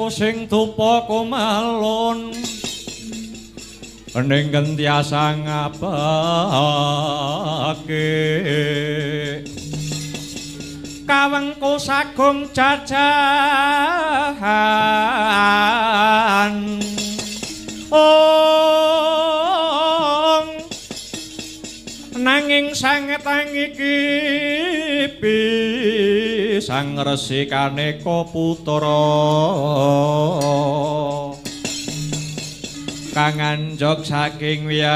Sing tupa kumalon ning gentiasa ngabake kawengku sagung jajahan nanging sangetang iki sang resikane putra kang anjog saking wiyadi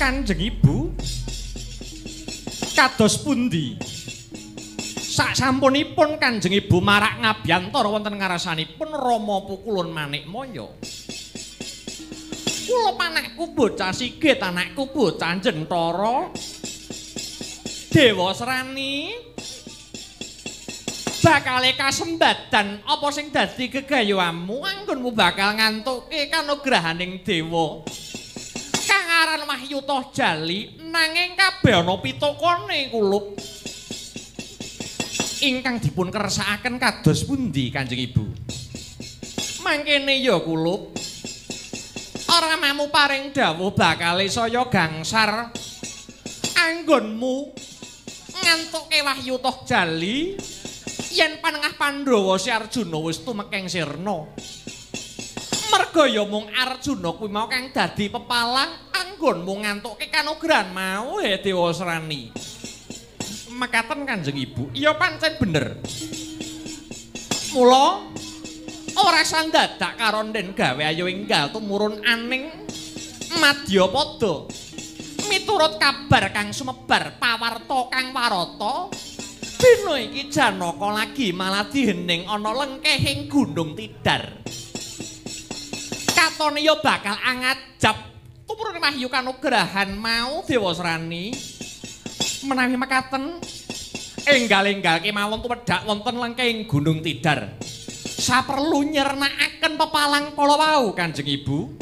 Kanjeng Ibu kados pundi saksampunipun Kanjeng Ibu marak ngabyantara wonten ngarsanipun Rama Pukulun Manikmaya. Kula anakku bocah sigit, anakku bocah Jentara. Dewa Srani bakale kasembadan apa sing dadi gegayuhanmu anggonmu bakal ngantuke kanugrahaning dewa. Kang aran Wahyuta Jali nanging kabeh ana pitukane kulup. Ingkang dipun kersakaken kados pundi Kanjeng Ibu? Mangkene ya kulup. Ora mamu paring dawuh bakal saya gangsar anggonmu ngantuke Wahyuta Jali yen panengah Pandhawa si Arjuna wis tumekeng sirna. Merga ya mung Arjuna kuwi mau kang dadi pepalang anggonmu ngantuke kanugrahan mau Dewa Srani. Mekaten Kanjeng Ibu, iya pancen bener. Mula ora sandadak karonden gawe ayo enggal tumurun aning Madyapada. Miturut kabar kang sumebar pawarta kang warata, dina iki Janaka lagi maladi hening ana lengkehing Gunung Tidar. Katone ya bakal angajab tumurun wahyu kanugrahan mau Dewa Srani. Menawi mekaten enggal-enggal kemawon tumedhak wonten lengkehing Gunung Tidar. Saperlu nyernakaken pepalang kala wau Kanjeng Ibu.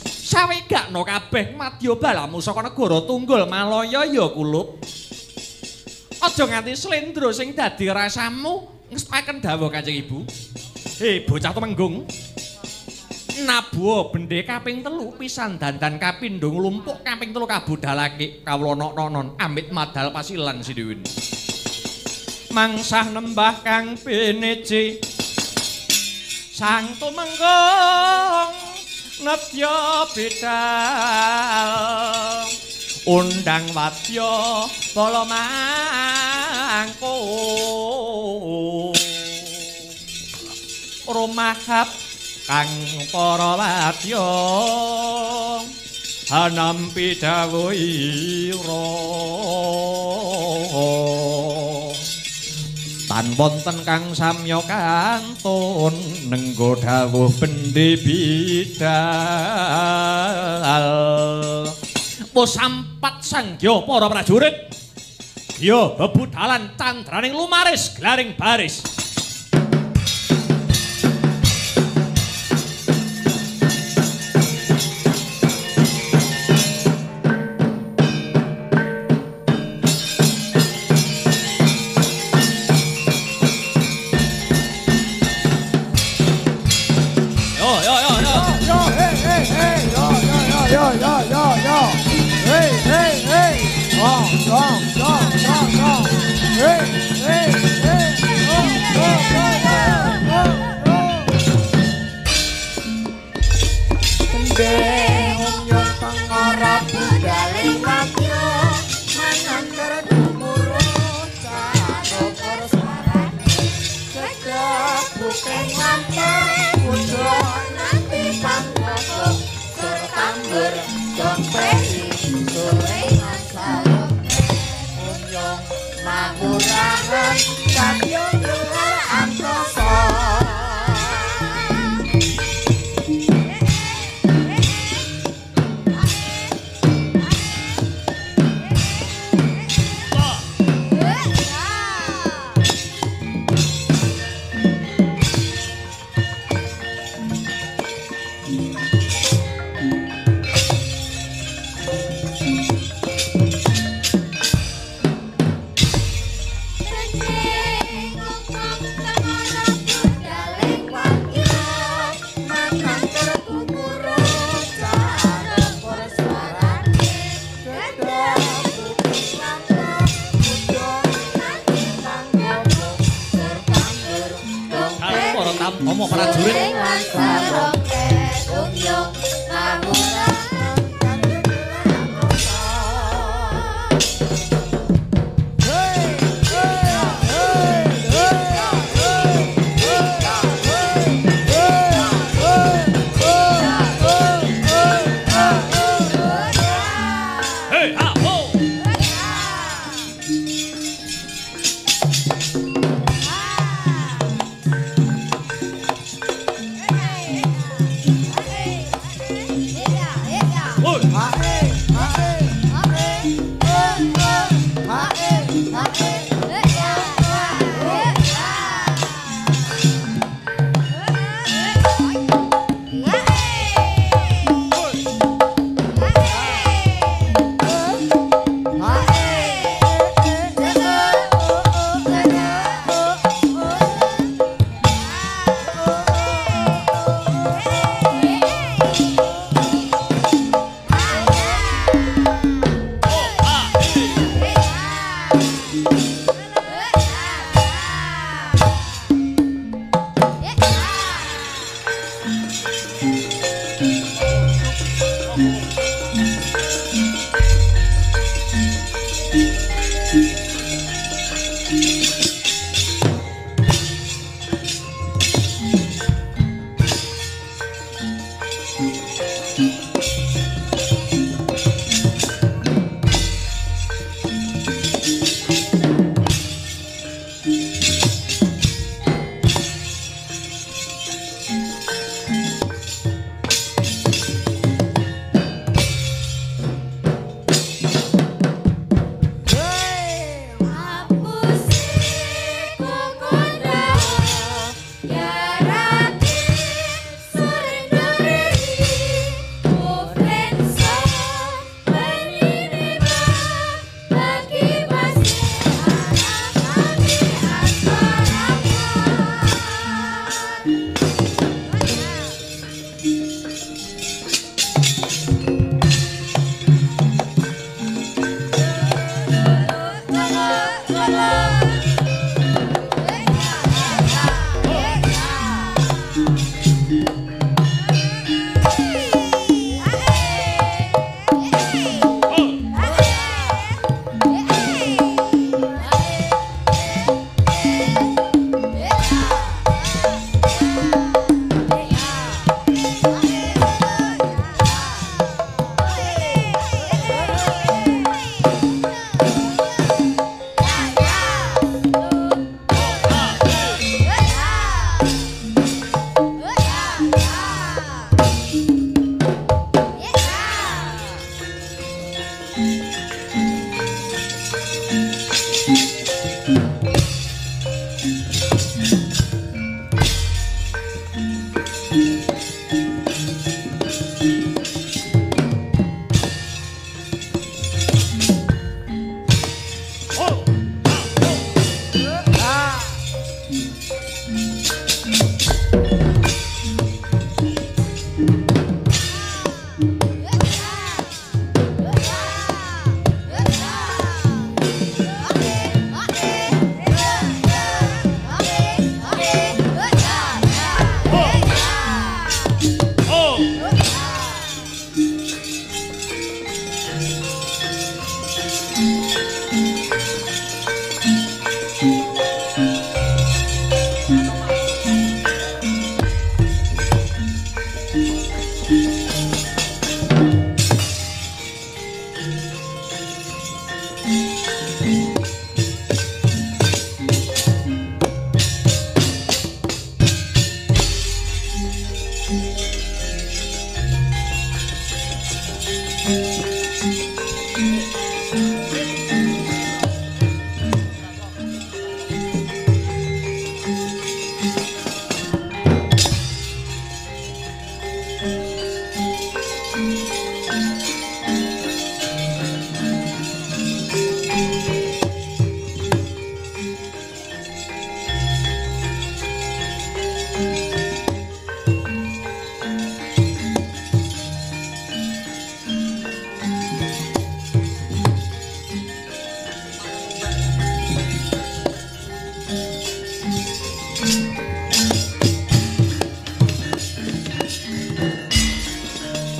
Sawegakno kabeh madya balamu saka negara Tunggul Malaya ya kulup. Aja nganti slendra sing dadi rasamu ngestaken dawuh Kanjeng Ibu. Bocah Temenggung. Nabuwa bendhe kaping 3 pisan dandan kapindho nglumpuk kaping 3 kabudhalake kawula nonon amit madal pasilan Sidiwin. Mangsah nembah kang pineci Sang Tumenggung nedya bidal undang wadya bala mangku rumahap kang para wadya Hanampi dawuhira tan wonten kang samya kantun nenggo dawuh bendhe bidal wis sampat sanggya para prajurit ya bebudalan candraning lumaris glaring baris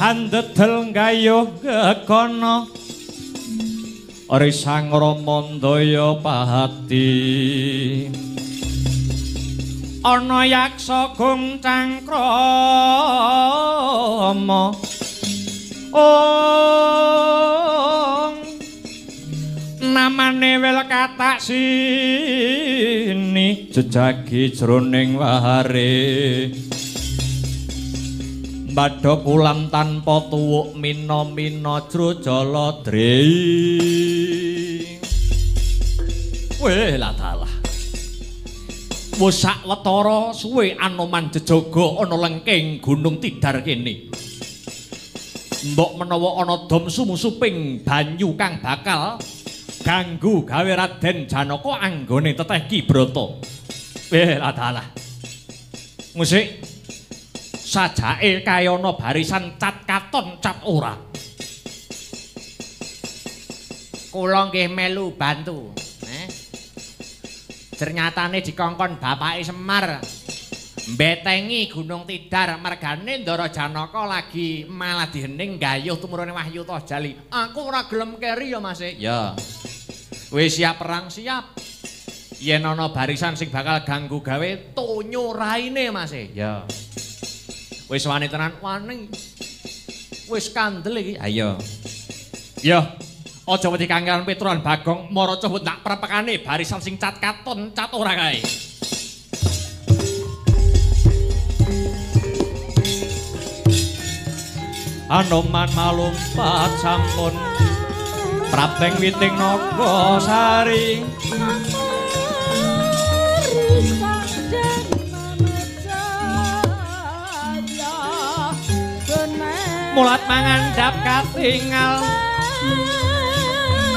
Andedel gayuh gekono risang ramandaya pahati ana yaksa gung cangkrama namane wel katak sini jejagi jroning wahare Badha pulam tanpa tuwuk mina-mina jrojala dri. Weh lah dalah. Wis sawetara suwe Anoman jejaga ana lengking Gunung Tidar kene. Mbok menawa ana dom sumusuping banyu kang bakal ganggu gawe Raden Janaka anggone teteh Ki Brata. Weh lah dalah. Musik sajake kayana barisan cat katon cat ora. Kula nggih melu bantu. Ternyatane dikongkon bapake Semar mbetengi Gunung Tidar mergane Ndara Janaka lagi malah dihening gayuh tumurune Wahyu Tojali. Aku ora gelem keri ya Mas. Ya. Wis siap perang siap. Yen ana barisan sing bakal ganggu gawe tonyo raine Mas. Ya. Wis wani tenan wani. Wis kandel iki. Ayo. Ya, aja wedi kangelan Petruan Bagong mara coba tak prepekane barisan sing cat katon cat ora kae. Anoman malumpat sampun prapteng witing naga sari. Mulat mangandhap katingal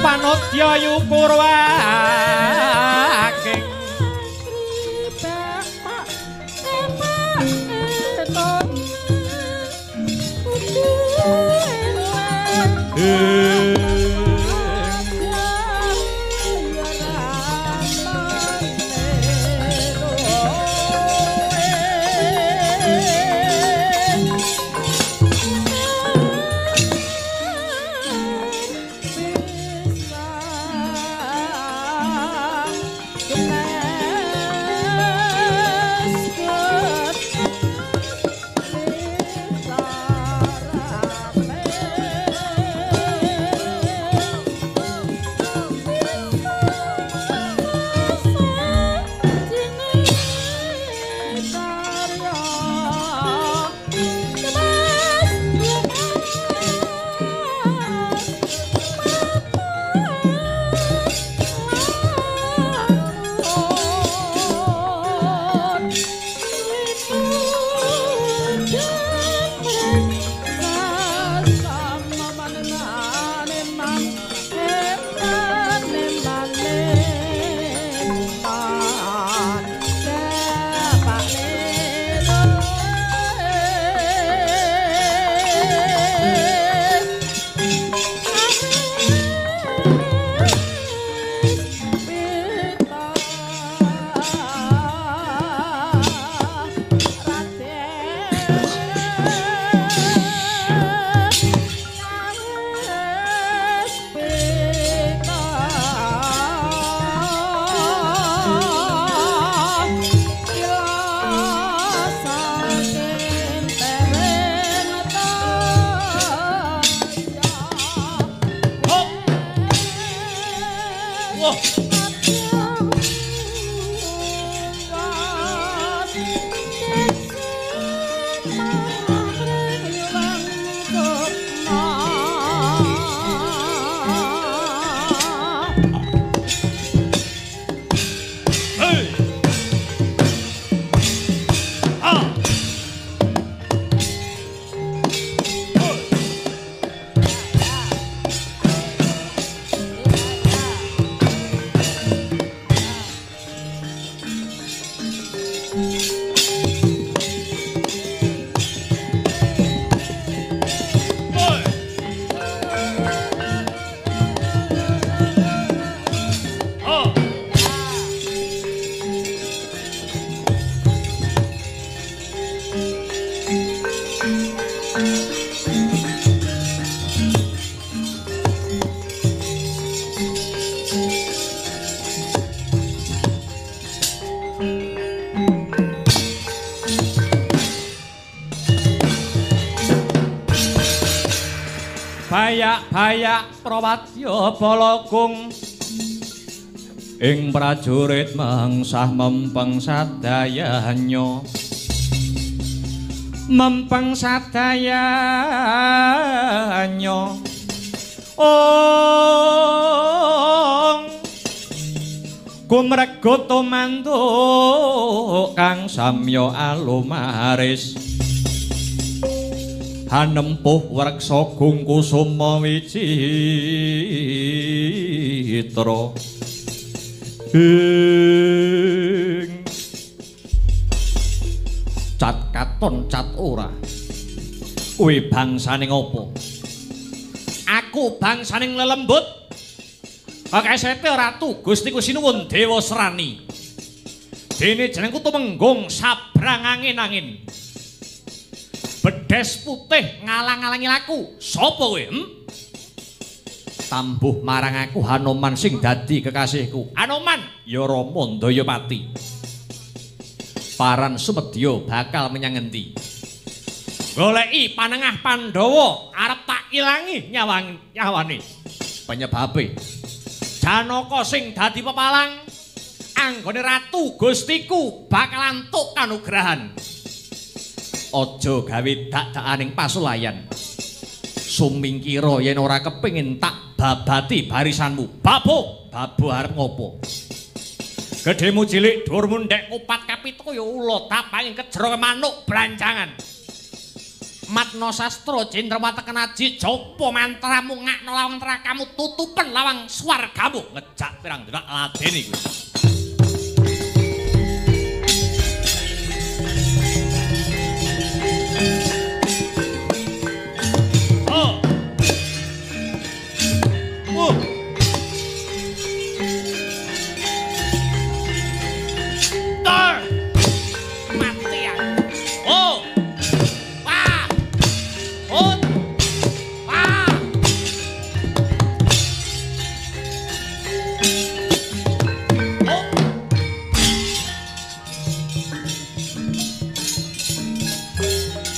panodya yukurwake Bayak prawadya balagung ing prajurit mengsah mempeng sadayanya kumregot mantuk kang samya alumaris hanempuh wreksa gungkusuma wicitra cat katon cat ora kuwi bangsaning apa aku bangsaning lelembut kakesete ratu Gustiku Sinuwun Dewa Serani dene jenengku tumenggung sabrang angin-angin bedes putih ngalang-alangi laku sapa kowe tambuh marang aku Hanoman sing dadi kekasihku Hanoman ya Rama Dayapati paran sumedya bakal menyang endi goleki panengah Pandhawa arep tak ilangi nyawane penyebabe Janaka sing dadi pepalang anggone ratu Gustiku bakal antuk kanugrahan aja gawe dak-dakaning pasulayan sumingkira yen ora kepengin tak babati barisanmu babu arep ngopo gedhemu cilik dhuwurmu ndek kupat kapito ya ula tapanging kejero manuk branjangan matna sastra cendrawata kenaji japa mantramu ngakno lawang trakamu tutupen lawang swargamu ngejak pirang delok laden iku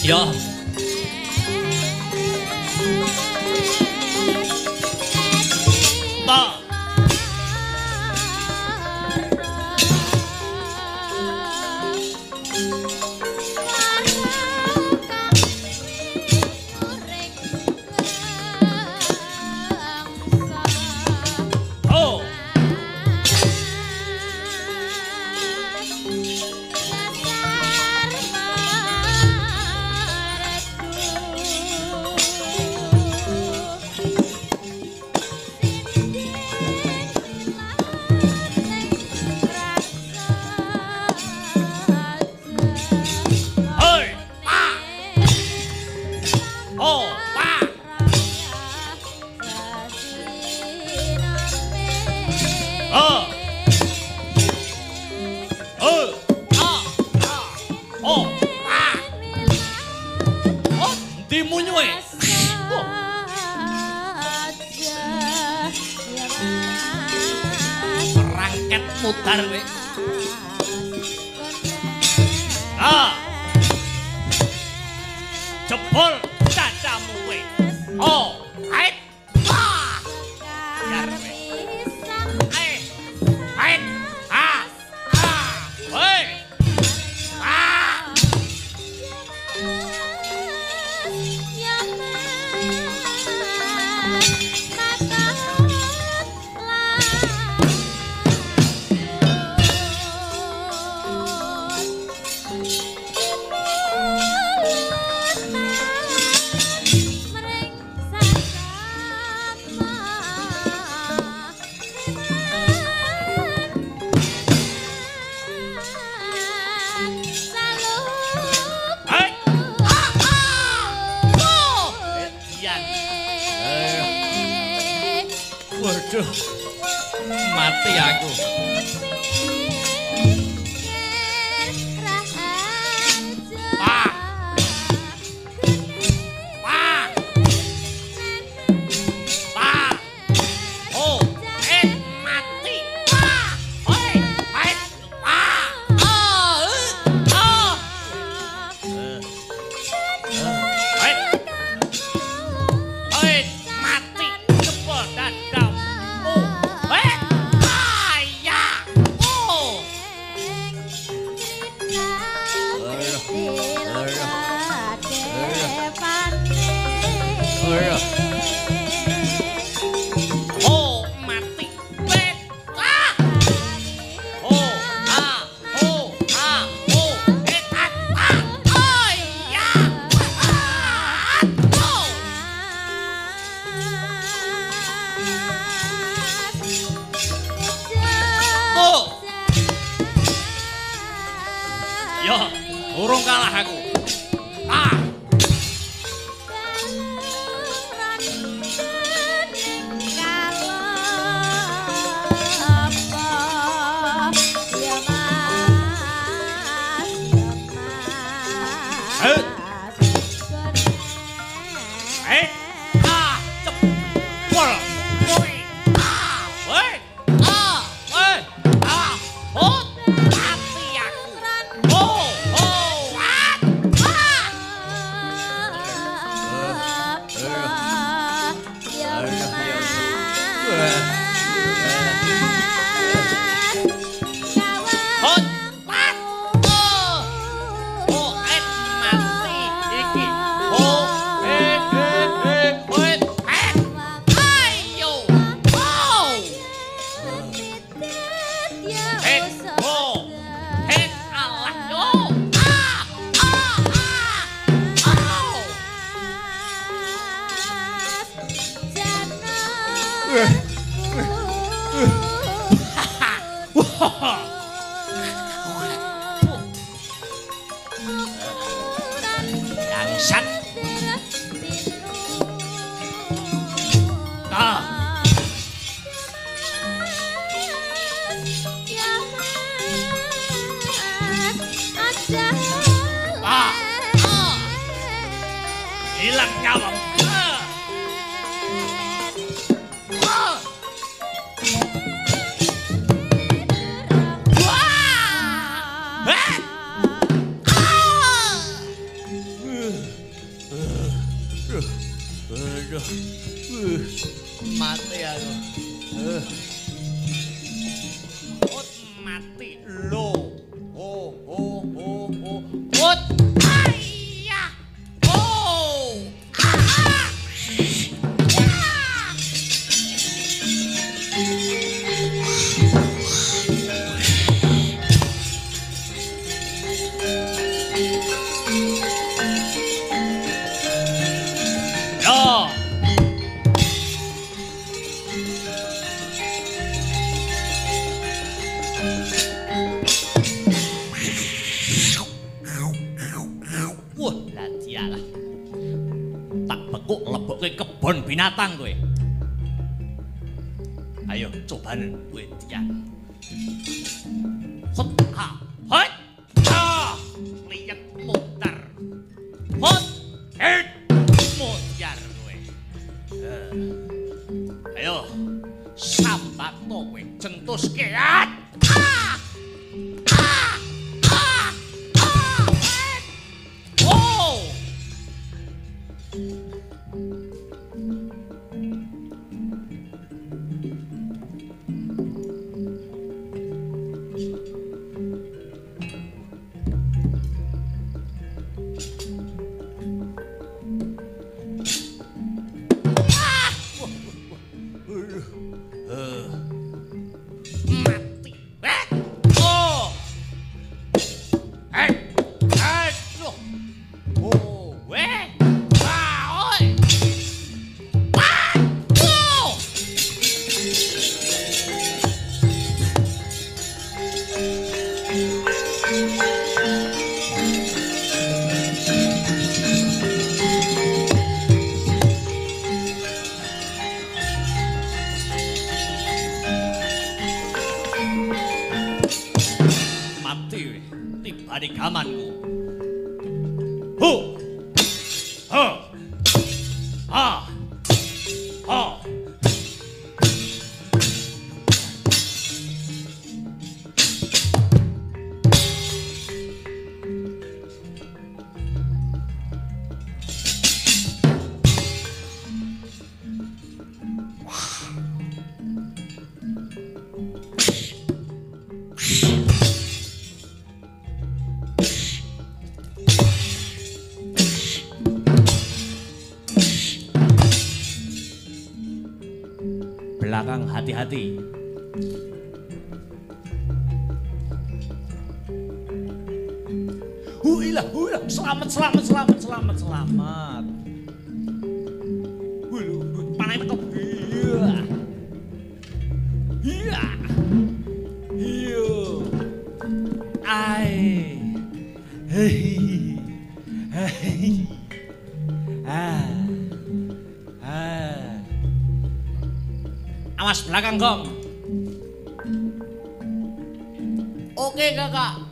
Ya. Ta. Oh. Mutar we. Jebol cacamu we. Oh, ait. Biar we. Ait. Woi. Mati aku. Pak. Pak. Pak. Oh, mati. Pak. Oi, Pak. Pak. Oi, mati. Jebol dadam. Yo, urung kalah aku. Hilang nyawa. Mati aku. Mati lo. Ayah. Kebon binatang kowe. Ayo cobanen kowe tiang. Hot ha. Hot. Ha. Lihat mutar. Hot. Mutar kowe. Ayo sambat kowe centuske. Mati sakti tiba di gamanku. Hu! Ha! Ha! Ha! Belakang hati-hati. Huilah, selamat. Panai tekok. Iya. Iya. Ai. Hei. Awas belakang, Gong. Oke, Kakak.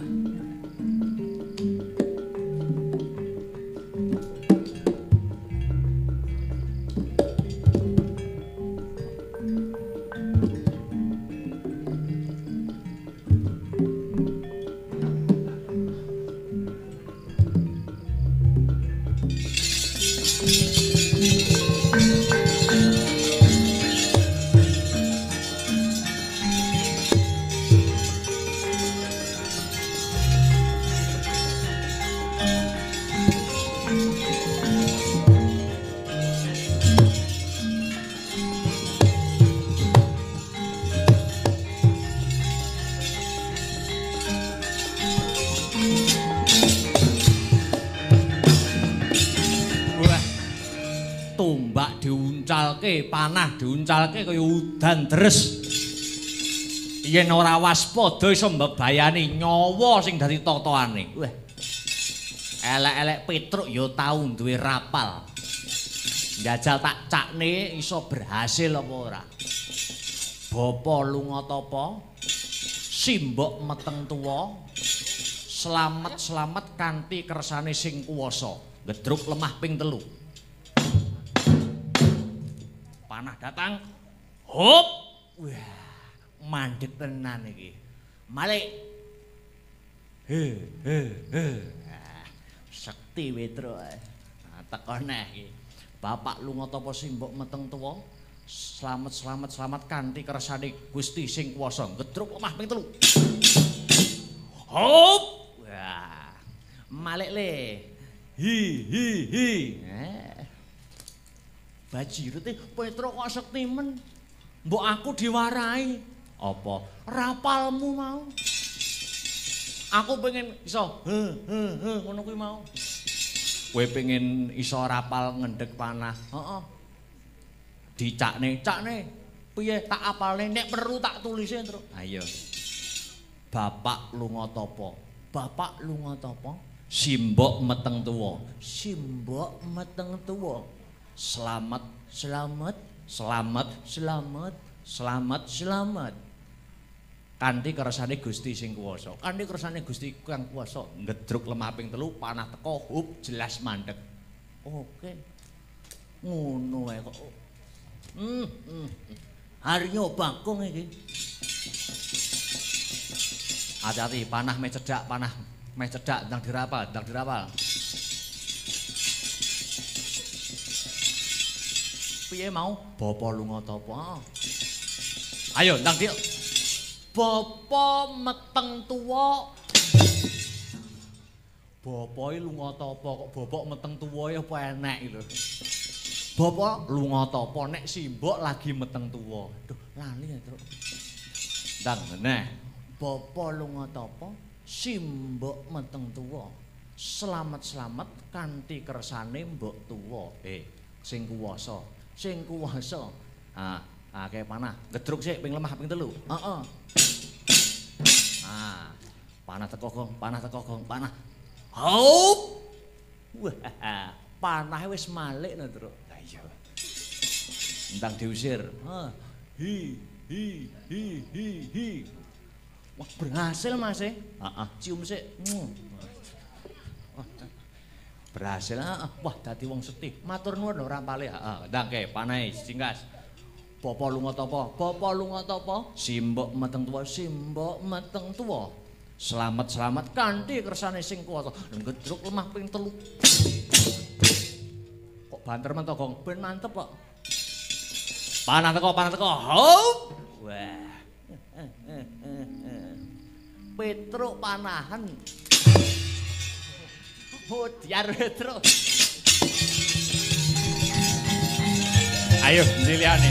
Tombak diuncalke, panah diuncalke kaya udan deres. Yen ora waspada iso mbebayani nyawa sing dadi totoane. Wah. Elek-elek Petruk ya tau duwe rapal. Njajal tak cakne iso berhasil apa ora. Bapa lunga tapa, simbok meteng tuwa, slamet kanthi kersane sing kuwasa. Gedruk lemah ping 3. Panah datang, hop, wah, mandek tenan iki. Malik, sekti Petruk, teko neh iki. Bapak lunga tapa simbok meteng tuwa, slamet kanthi kersane Gusti sing kuwasa. Gedruk lemah ping 3. Hop, wah, Malik le, hi. Bajirute Petruk kok sektimen. Mbok aku diwarai. Apa? Rapalmu mau. Aku pengen iso ngono kuwi mau. Kowe pengen iso rapal ngendhek panah. Heeh. Dicakne. Piye tak apalne nek perlu tak tulise, Truk. Ayo. Bapak lunga tapa? Simbok meteng tuwa. Selamat. Kanthi kersane Gusti sing kuwasa. Kanthi kersane Gusti kang kuwasa. Ngedruk lemah ping 3 panah teko hub jelas mandek. Oke. Ngono wae kok. Haryo Bagong iki. Hati-hati panah meh cedhak ndang dirapal. Piye mau? Bapa lunga tapa? Ayo ndang dik. Bapa meteng tuwa. Bapak lunga tapa kok bapak meteng tuwa ya apa enek lho. Bapak lunga tapa nek simbok lagi meteng tuwa. Duh, lali ya, Truk. Ndang meneh. Bapak lunga tapa simbok meteng tuwa. Selamat kanthi kersane mbok tuwa. Sing kuwasa. Akeh panah. Gedruk sik ping lemah ping 3. Heeh. Panah teko Gong. Panah. Haup. Wah, panahe wis malik lho, Truk. Lah iya. Entang diusir. Hi. Wah, berhasil Mas e. Heeh, cium sik. Berhasil. Wah, dadi wong setih. Matur nuwun ora pale. Heeh, ndangke panahe singkas. Bapa lunga tapa? Bapa lunga tapa? Simbok meteng tuwa, simbok meteng tuwa. Selamat-selamat kanthi kersane sing kuwata. Ngedruk lemah ping 3. Kok banter men to, Gong? Ben mantep kok. Panah teko. Hop. Wah. Petruk panahan. Diar Petruk. Ayo, diliane.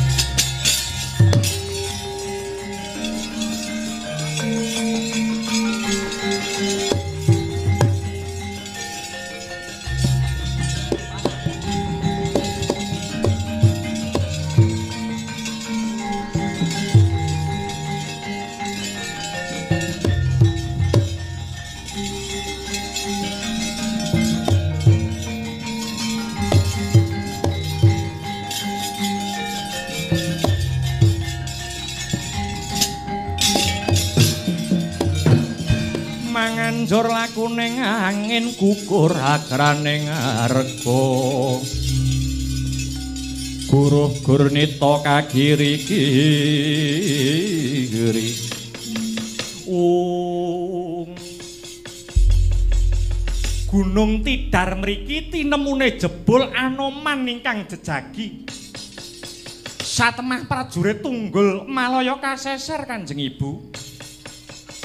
Manganjur lakuning angin kukur agraning rega guruh-gur nita kagiri-giri Gunung Tidar mriki tinemune jebul Anoman ingkang jejagi satemah prajurit tunggul malaya kaseser Kanjeng Ibu.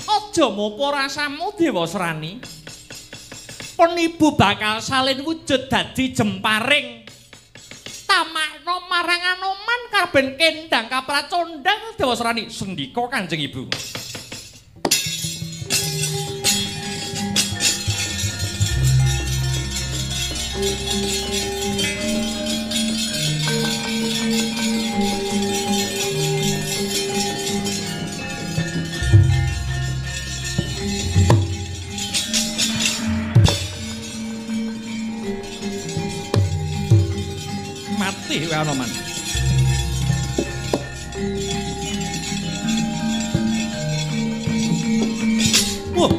Aja mopo rasamu Dewa Serani. Penibu bakal salin wujud dadi jemparing. Tamakno marang Anoman kaben kendang kapracondang Dewa Serani sendika Kanjeng Ibu. Mati wae Anoman. Wah.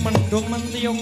Mendung mentiung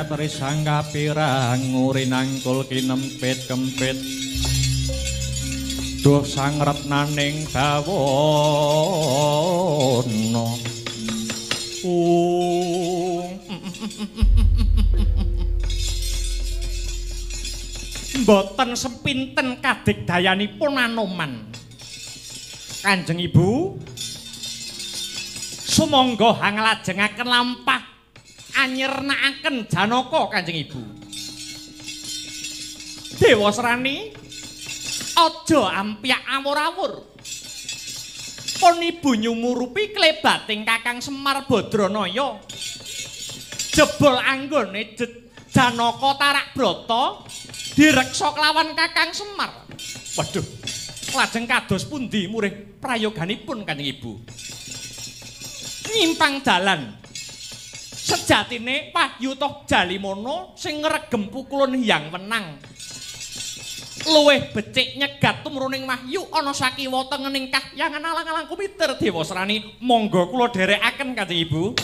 Trisang kapirang ngurinangkul kinempit-kempit duh sang retnaning bawana mboten sepinten kadigdayanipun Anoman Kanjeng Ibu sumangga hanglajengaken lampah anyernakaken Janaka Kanjeng Ibu. Dewa Serani aja ampyak awur-awur. pun ibu nyumurupi klebating Kakang Semar Badranaya. Jebul anggone Janaka Tarak Brata direksa kelawan Kakang Semar. Waduh, lajeng kados pundi murih prayoganipun Kanjeng Ibu? Nyimpang dalan. Sejatine Wahyu toh Jalimana sing ngregem pukulun Hyang Wenang. Luwih becik nyegat tumruning Wahyu ana sakiwa tengening kahyangan alang-alang kumitir Dewa Srani. Monggo kula dherekaken Kanjeng Ibu.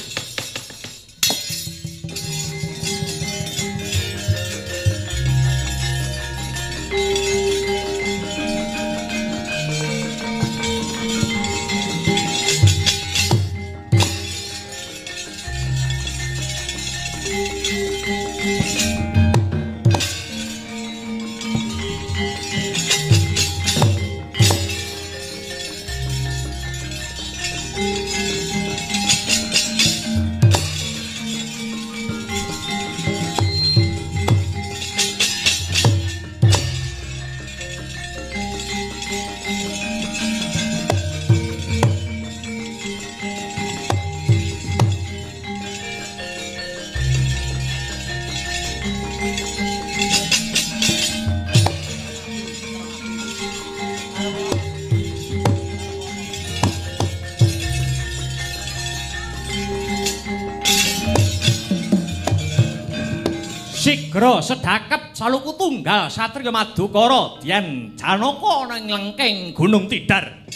Sigra sedakep saluku tunggal satriya Madukara Dyan Janaka nang lengking Gunung Tidar.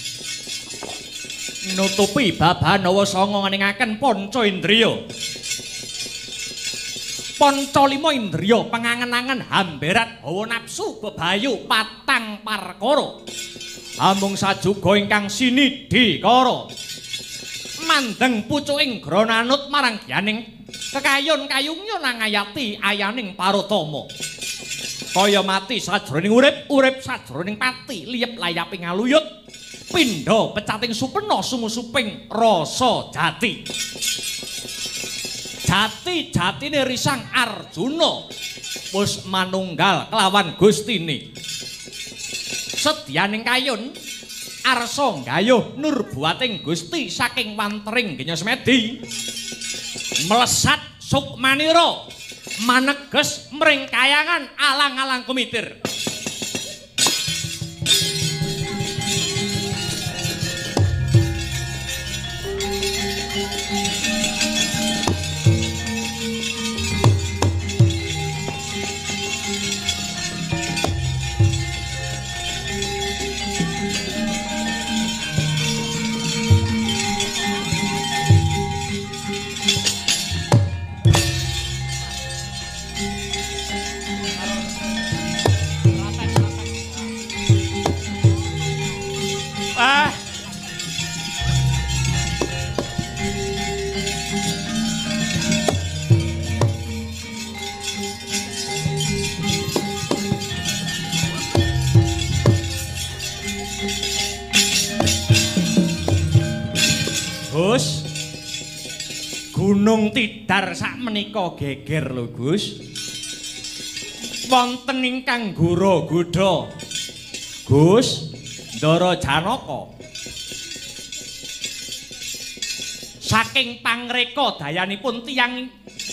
Nutupi babanawa sanga ngeningaken panca indriya. Panca lima indriya pangangen-angen hamberat hawa nafsu bebayu patang parkara. Amung sajuga ingkang sinidhikara. Mandeng pucuking grananut marang gyaning kekayon kayungnya nangayati ayaning parutama. Kaya mati sajroning urip, urip sajroning pati, liyep layaping aluyut, pindha pecating supena sumusuping rasa jati. Jati-jatine risang Arjuna wis manunggal kelawan Gustine. Sedyaning kayun arsa nggayuh nurbuating Gusti saking wantering Genya Semedi. Melesat Sukmanira maneges mring kayangan alang-alang kumitir. Gus, Gunung Tidar sakmenika geger lho Gus. Wonten ingkang gura gudha. Gus, Ndara Janaka. Saking pangreka dayanipun tiyang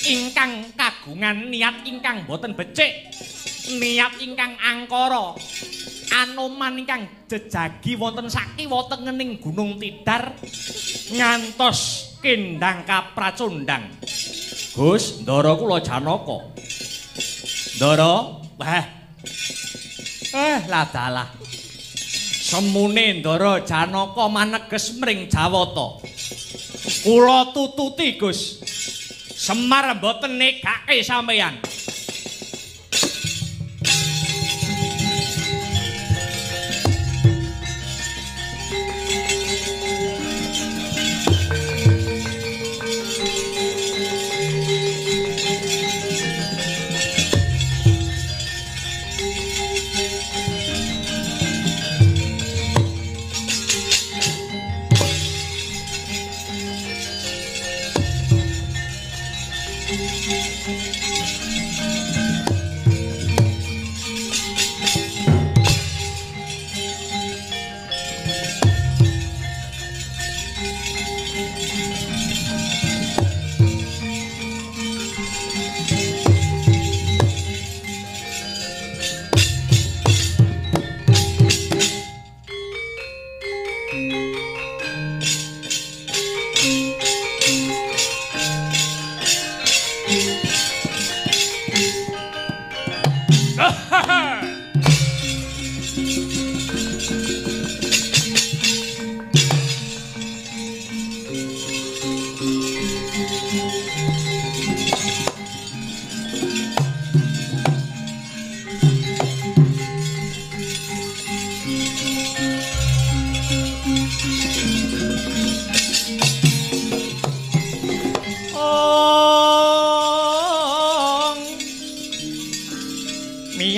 ingkang kagungan niat ingkang boten becik, niat ingkang angkara. Anoman ingkang jejagi wonten sakiwa tengening Gunung Tidar ngantos kendang kapracundang. Gus, Ndara kula Janaka. Ndara, ladalah. Semune Ndara Janaka maneges mring Jawata. Kula tututi, Gus. Semar mboten negake sampeyan.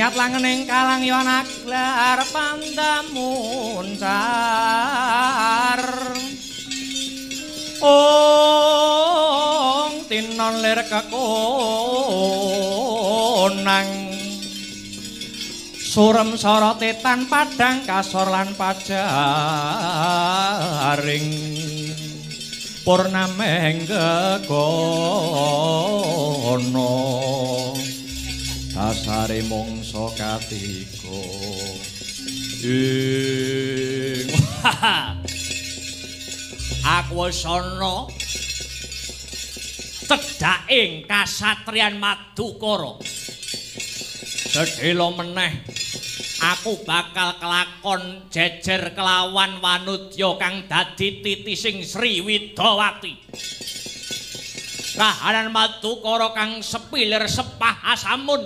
Niat langening kalang yon aglar pandamuncar Ong tinon lir kekonang Surem sorotetan padang kasor lan pajaring Purnameng gegono Dasare mangsa katiga ing aku wis ana cedhaking kasatriyan Madukara sedhela meneh aku bakal kelakon jejer kelawan wanudya kang dadi titising Sri Widawati kahanan Madukara kang sepilir sepah asamun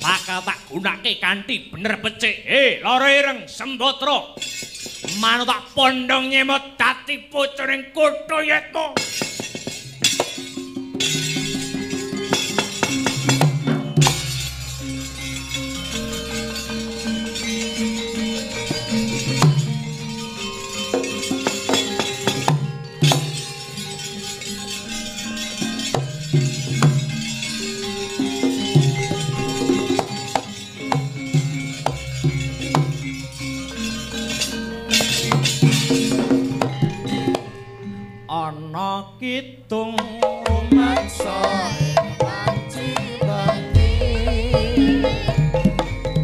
bakal tak gunake kanthi bener becik lara ireng Sembatra manut tak pondhong nyemot dadi pucuning Kutayata ana kitung rumaksa panci bati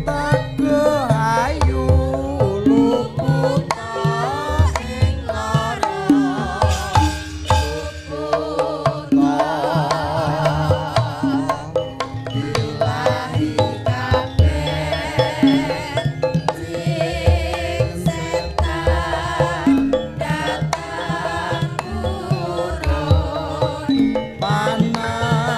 tago ayu luput ing lara luput ilahi kabeh sing setan datang Panah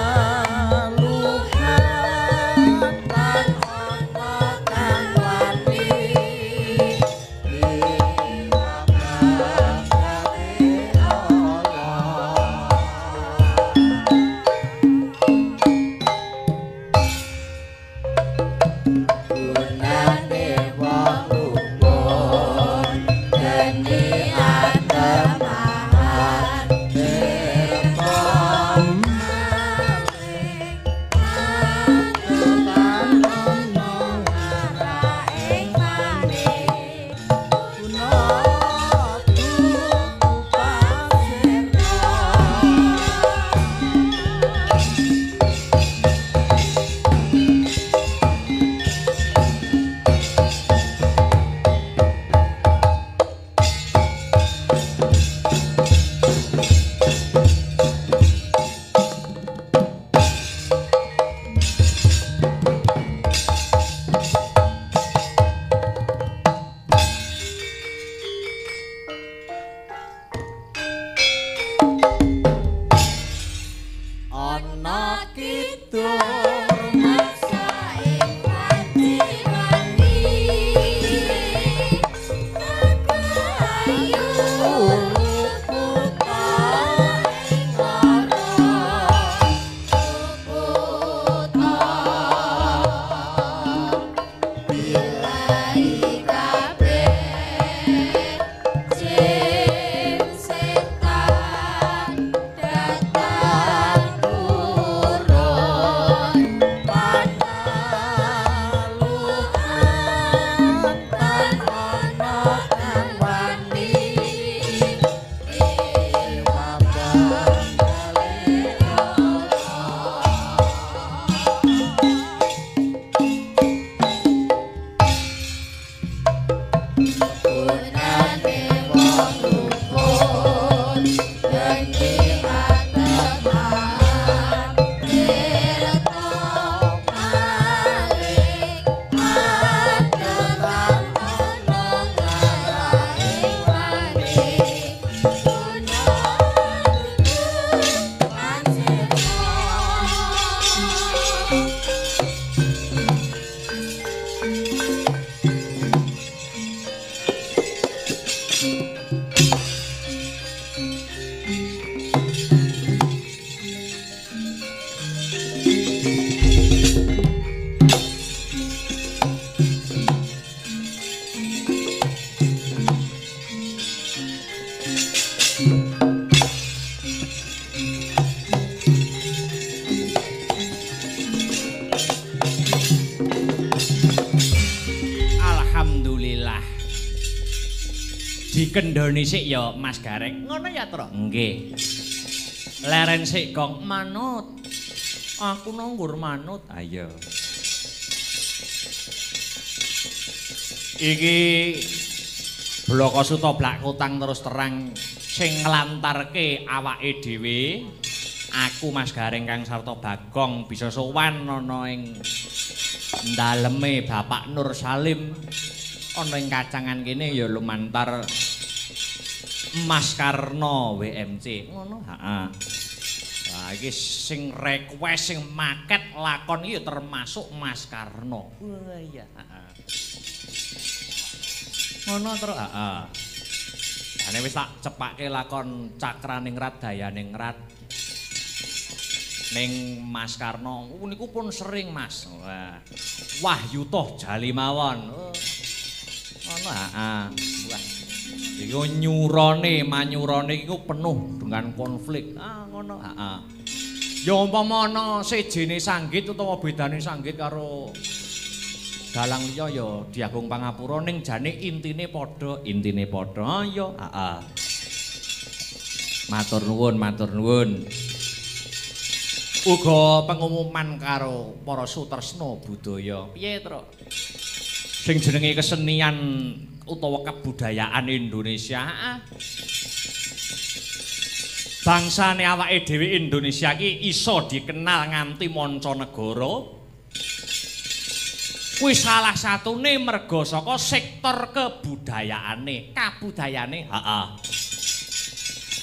Dikendhoni sik ya Mas Gareng. Ngono ya, Tru? Nggih. Leren sik Gong manut. Aku nanggur manut. Ayo. Iki Bloko Suta Blak Kutang terus terang sing nglantarke awake dhewe. Aku Mas Gareng Kang Sarta Bagong bisa sowan ana ing daleme Bapak Nur Salim. Ana ing kacangan kene ya lumantar Mas Karno WMC. Ngono, heeh. Nah, iki sing request sing maket lakon iki termasuk Mas Karno. Wah iya, heeh. Ngono terus, heeh. Ane wis tak cepake lakon Cakraningrat Dayaningrat. Ning Mas Karno niku pun sering Mas. Wah. Wahyu toh jali mawon. Ngono, heeh. Wah. Iku nyurone, manyurane iku penuh dengan konflik. Ah, ngono, heeh. Ya umpama ana sejene sanggit utawa bedane sanggit karo dalang liya ya Di Agung Pangapura ning jane intine padha. Ah, ya, heeh. Matur nuwun, matur nuwun. Uga pengumuman karo para sutresna budaya. Piye, Tru? Sing jenenge kesenian utawa kebudayaan Indonesia. Bangsane awake dhewe Indonesia iki iso dikenal nganti mancanegara. Kuwi salah satune merga saka sektor kebudayaane, heeh.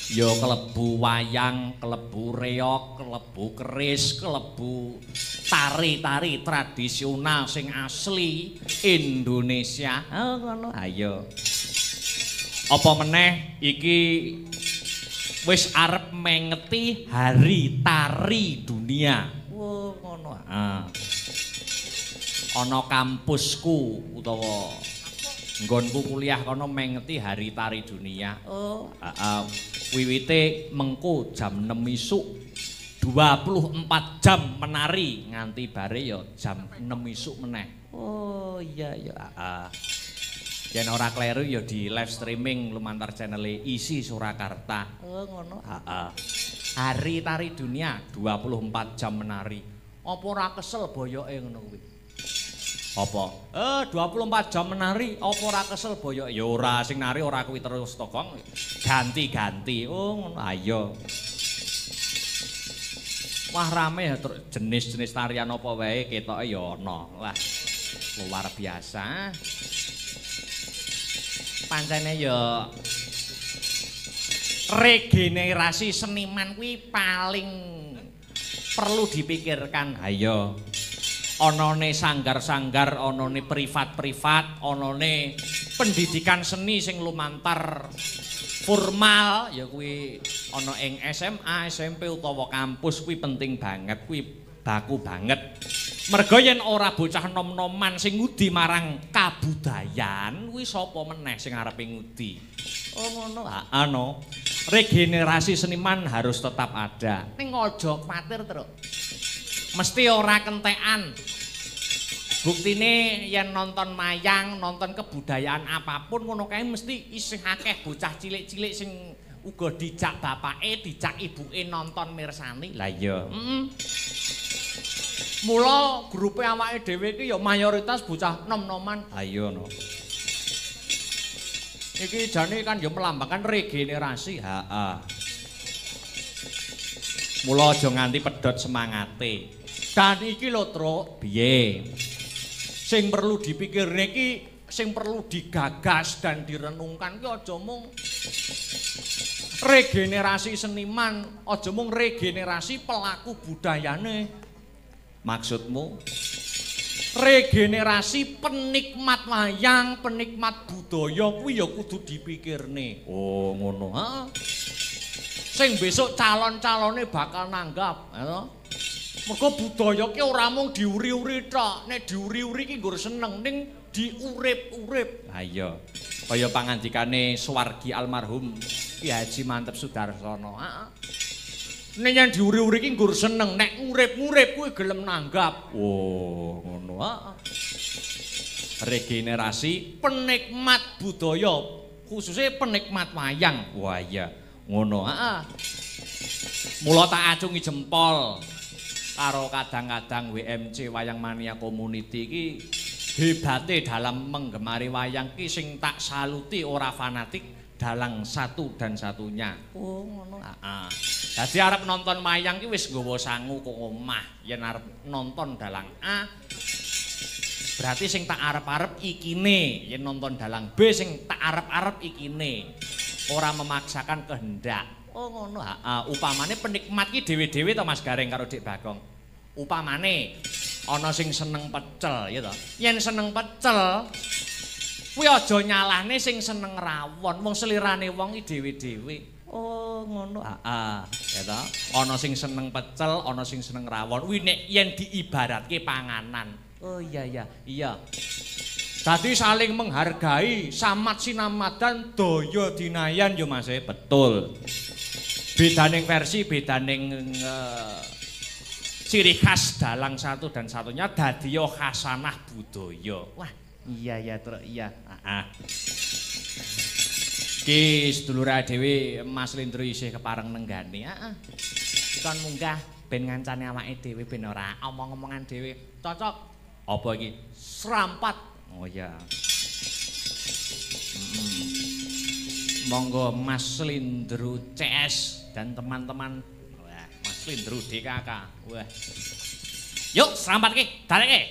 Ya kelebu wayang, kelebu reog, kelebu keris, kelebu tari-tari tradisional sing asli Indonesia. Oh ngono, ayo. Apa meneh iki wis arep mengeti Hari Tari Dunia. Oh ngono. Ana kampusku utawa nggonku kuliah kono mengeti Hari Tari Dunia. Oh, wiwite mengko jam 6 isuk 24 jam menari nganti bare ya jam 6 isuk meneh. Oh iya ya. Yen ora kleru ya di live streaming lumantar channel Isi Surakarta. Oh ngono. Hari Tari Dunia 24 jam menari. Apa ora kesel boyoke ngono kuwi? Apa? 24 jam menari, apa ora kesel boyok? Ya ora, sing nari ora kuwi terus to, Gong. Ganti-ganti. Oh, ngono. Ayo. Wah rame ya jenis-jenis tarian apa wae ketoke ya ana. Wah, luar biasa. Pancene ya regenerasi seniman kuwi paling perlu dipikirkan. Ayo. Onone sanggar-sanggar, onone privat-privat, onone pendidikan seni sing lumantar formal ya kuwi ana ing SMA, SMP utawa kampus kuwi penting banget, kuwi baku banget. Merga yen ora bocah nom-noman sing ngudi marang kabudayan, kuwi sapa meneh sing arepe ngudi. Oh ngono, ano. Regenerasi seniman harus tetap ada. Ning aja kuwatir, Truk. Mesti ora kentekan. Buktine yen nonton mayang, nonton kebudayaan apapun ngono kae mesti isih akeh bocah cilik-cilik sing uga dijak bapake, dijak ibuke nonton mirsani. Lah iya. Mula grupe awake dhewe iki ya mayoritas bocah nom-noman. Ha iya no. Iki jane kan ya melambangkan regenerasi. Heeh. Mula aja nganti pedhot semangate. Dan iki lho, Truk, piye? Sing perlu dipikirne iki, sing perlu digagas dan direnungkan ki aja mung regenerasi seniman, aja mung regenerasi pelaku budayane. Maksudmu? Regenerasi penikmat wayang, penikmat budaya kuwi ya kudu dipikirne. Oh, ngono. Ha? Sing besok calon-calone bakal nanggap, ya. Mergo budaya ki ora mung diuri-uri tok, nek diuri-uri ki nggur seneng ning diurip-urip. Ha iya. Kaya pangandikane Suwargi almarhum Ki Haji Mantep Sudarsono. Heeh. Nek yen diuri-uri ki nggur seneng, nek urip-urip kuwi gelem nanggap. Oh, ngono. Heeh. Regenerasi penikmat budaya khususnya penikmat wayang. Wah iya, ngono. Mula tak acungi jempol karo kadang-kadang WMC Wayang Mania Community iki hebate dalam menggemari wayang ki sing tak saluti ora fanatik dalang satu dan satunya. Oh ngono. Dadi arep nonton wayang ki wis nggawa sangu kok omah yen arep nonton dalang A. Berarti sing tak arep-arep ikine, yen nonton dalang B sing tak arep-arep ikine. Ora memaksakan kehendak. Oh ngono. Upamane penikmat ki dhewe-dhewe to Mas Gareng karo Dik Bagong. Upamane ana sing seneng pecel ya to. Yen seneng pecel kuwi aja nyalahne sing seneng rawon. Wong selirane wong iki dhewe-dhewe. Oh ngono. Ya to. Ana sing seneng pecel, ana sing seneng rawon. Kuwi nek yen diibaratke panganan. Oh iya. Dadi saling menghargai, samat sinamadan daya dinayan yo Mas. Betul. Bedaning versi, bedaning ciri khas dalang satu dan satunya dadi yo khasanah budaya. Wah, iya Truk, iya. Ki sedulur dhewe Mas Lindro isih kepareng nenggani. Kon munggah ben ngancani awake dhewe ben ora omong-omongan dhewe. Cocok. Apa iki? Serampat. Oh iya. Monggo Mas Lindro CS dan teman-teman. Wah, Mas Lindro DKK. Wah. Yuk, serampat ki, tarik ki.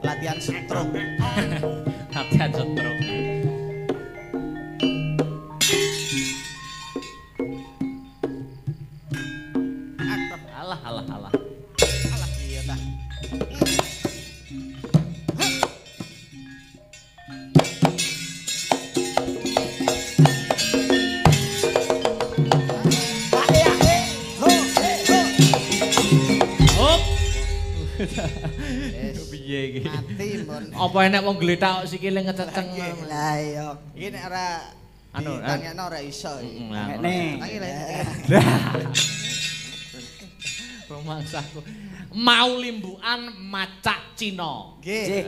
Latihan stroke. Latihan stroke. Piye iki? Mati mon. Apa enek wong gletak sikile ngececeng. Lah iya. Iki nek ora tangekno ora iso iki. Rumangsaku. Mau limbukan macak Cina. Nggih.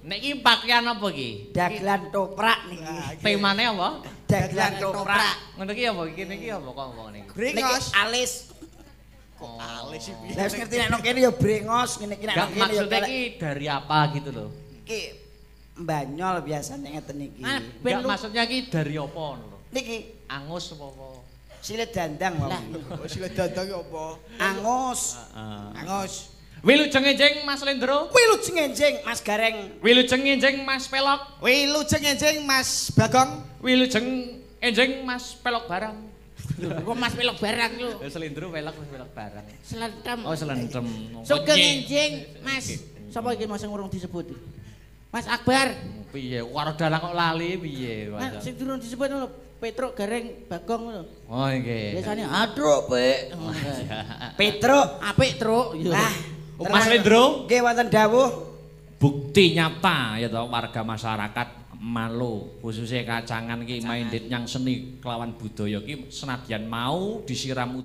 Nek iki pakaian apa iki? Dagelan toprak niki. Temane apa? Dagelan toprak. Ngono iki apa? Iki apa kok ngomong niki? Brengos. Alis. Kok alis iki. Lah wis ngerti nek nang kene ya brengos, ngene iki nek nang kene ya maksudnya iki dari apa gitu loh. iki Mbanyol biasanya ngeten iki. Enggak maksudnya iki dari apa ngono lho. Niki Angus apa? silet dandang wae. Oh silet dadang apa? Angus. Angus. Wilujeng enjing Mas Lendro. Wilujeng enjing Mas Gareng. Wilujeng enjing Mas Pelok. Wilujeng enjing Mas Bagong. Wilujeng enjing Mas Pelok barang. Kok Mas pelok barang lho. Selendro pelok Mas Pelok barang. Selentem. Oh selentem. Sugeng enjing Mas. Sapa iki Mas sing urung disebut? Mas Akbar. Piye? Karo dalang kok lali piye? Nah, sing durung disebut lho Petruk Gareng Bagong lho. Oh nggih. Biasane atruk, Pik. Petruk, apik, Truk. Lah, Mas Lendro, nggih wonten dawuh. bukti nyata ya toh warga masyarakat Malo khususnya kacangan ki main dit nyang seni kelawan budaya ki senadyan mau disiram